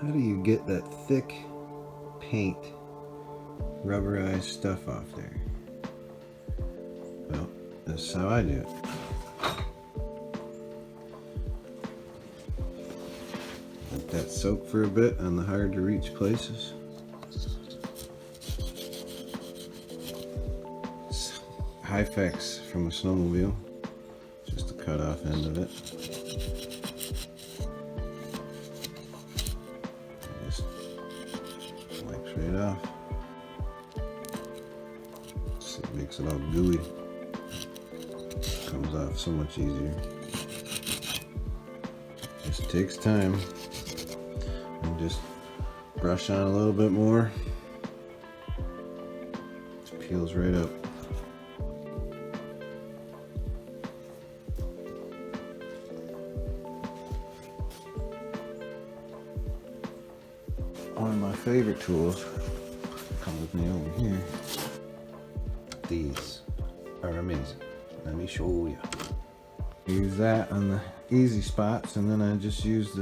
How do you get that thick paint, rubberized stuff off there? Well, this is how I do it. Let that soak for a bit on the hard to reach places. High-Fex from a snowmobile, just the cut off end of it. Just wipes right off. See, it makes it all gooey. Comes off so much easier. Just takes time. And just brush on a little bit more. It peels right up. One of my favorite tools, come with me over here. These are amazing. Let me show you. Use that on the easy spots, and then I just use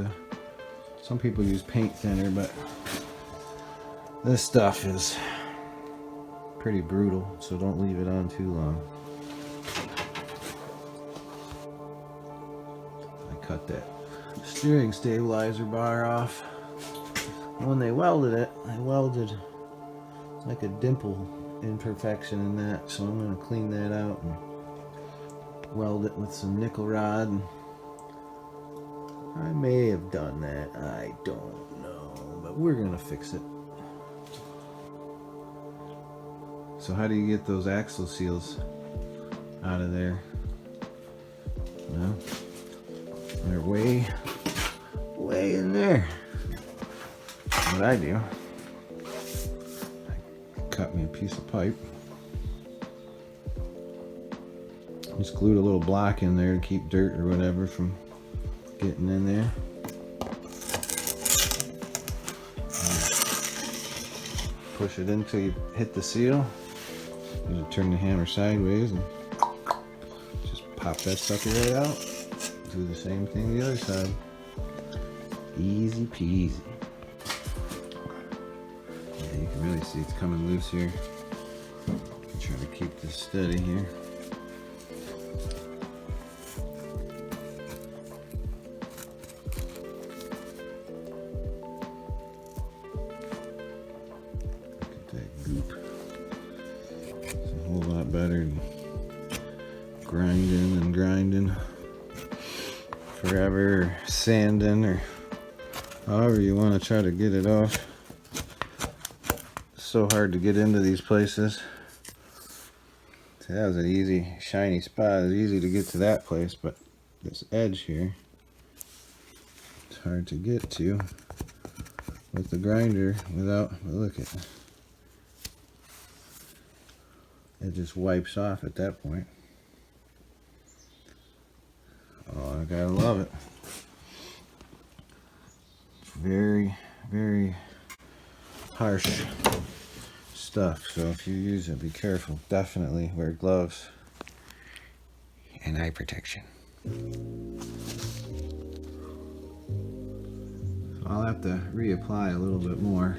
some people use paint thinner, but this stuff is pretty brutal, so don't leave it on too long. I cut that steering stabilizer bar off. When they welded it, I welded like a dimple imperfection in that, so I'm going to clean that out and weld it with some nickel rod. And I may have done that, I don't know, but we're going to fix it. So how do you get those axle seals out of there? Well, they're way in there. What I do, I cut me a piece of pipe, just glued a little block in there to keep dirt or whatever from getting in there. Push it until you hit the seal. You just turn the hammer sideways and just pop that sucker right out. Do the same thing the other side. Easy peasy. You can really see it's coming loose here. Try to keep this steady here. Look at that goop. It's a whole lot better than grinding and grinding forever, or sanding, or however you want to try to get it off. So hard to get into these places. See, that was an easy shiny spot. It's easy to get to that place, but this edge here, it's hard to get to with the grinder without, look at it. It just wipes off at that point. Oh, I gotta love it. It's very, very harsh stuff, so if you use it, be careful. Definitely wear gloves and eye protection. So I'll have to reapply a little bit more,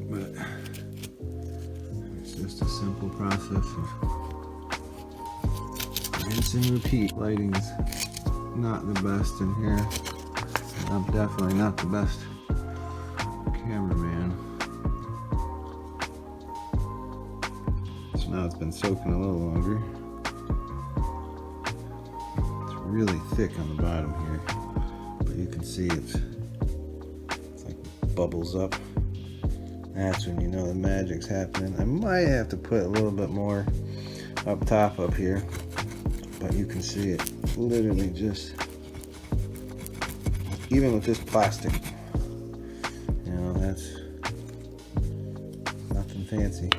but it's just a simple process of rinse and repeat. Lighting's not the best in here. I'm definitely not the best cameraman. So now it's been soaking a little longer. It's really thick on the bottom here, but you can see it's like bubbles up. That's when you know the magic's happening. I might have to put a little bit more up top up here, but you can see it literally just, even with this plastic, you know, that's nothing fancy.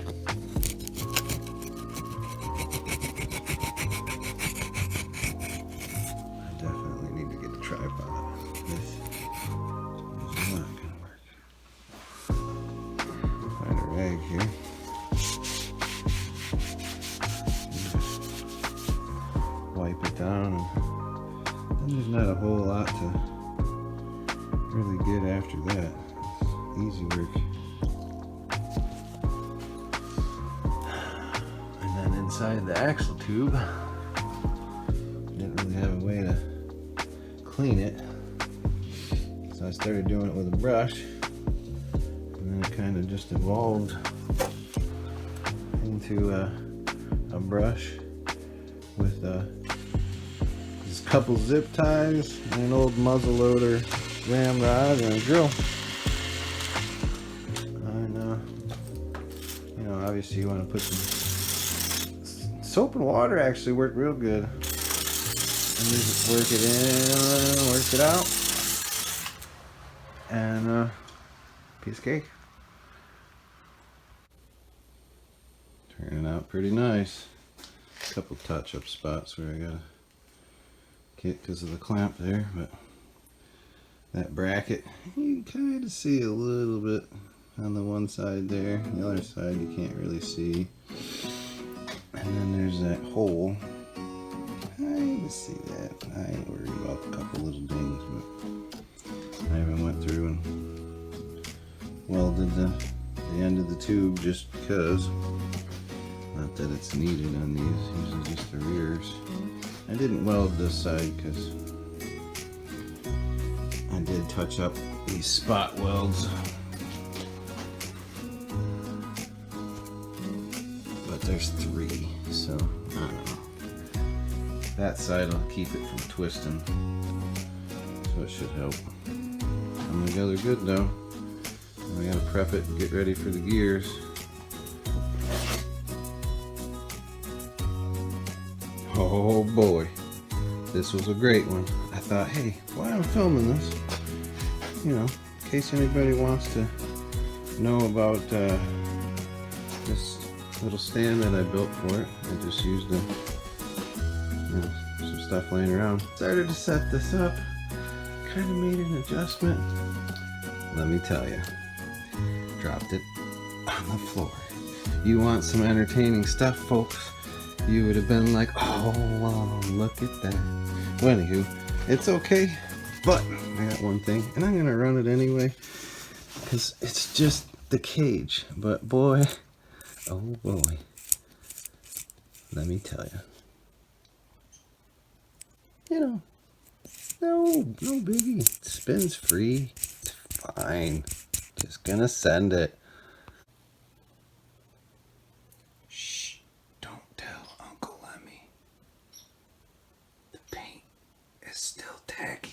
I definitely need to get the tripod. This is not gonna work. Find a rag here. Wipe it down, and there's not a whole lot to really good after that. Easy work. And then inside the axle tube, didn't really have a way to clean it, so I started doing it with a brush, and then it kind of just evolved into a brush with just a couple zip ties and an old muzzle loader ramrod and a drill. And you know, obviously you want to put some soap and water. Actually worked real good. And you just work it in, work it out, and piece of cake. Turning out pretty nice. A couple touch-up spots where I gotta kick because of the clamp there, but that bracket, you can kind of see a little bit on the one side there. The other side you can't really see. And then there's that hole. I can see that. I ain't worried about a couple little dings, but I even went through and welded the end of the tube just because. Not that it's needed on these, usually just the rears. I didn't weld this side because I did touch up these spot welds. But there's 3, so I don't know. That side will keep it from twisting, so it should help. I'm together good though. I gotta prep it and get ready for the gears. Oh boy, this was a great one. I thought, hey, while I'm filming this, you know, in case anybody wants to know about this little stand that I built for it, I just used some stuff laying around. Started to set this up, kind of made an adjustment. Let me tell you, dropped it on the floor. You want some entertaining stuff, folks? You would have been like, oh, wow, look at that. Well, anywho, it's okay, but I got one thing, and I'm going to run it anyway, because it's just the cage. But boy, oh boy, let me tell you. You know, no biggie. It spins free. It's fine. Just going to send it. Uncle Lemme. The paint is still tacky.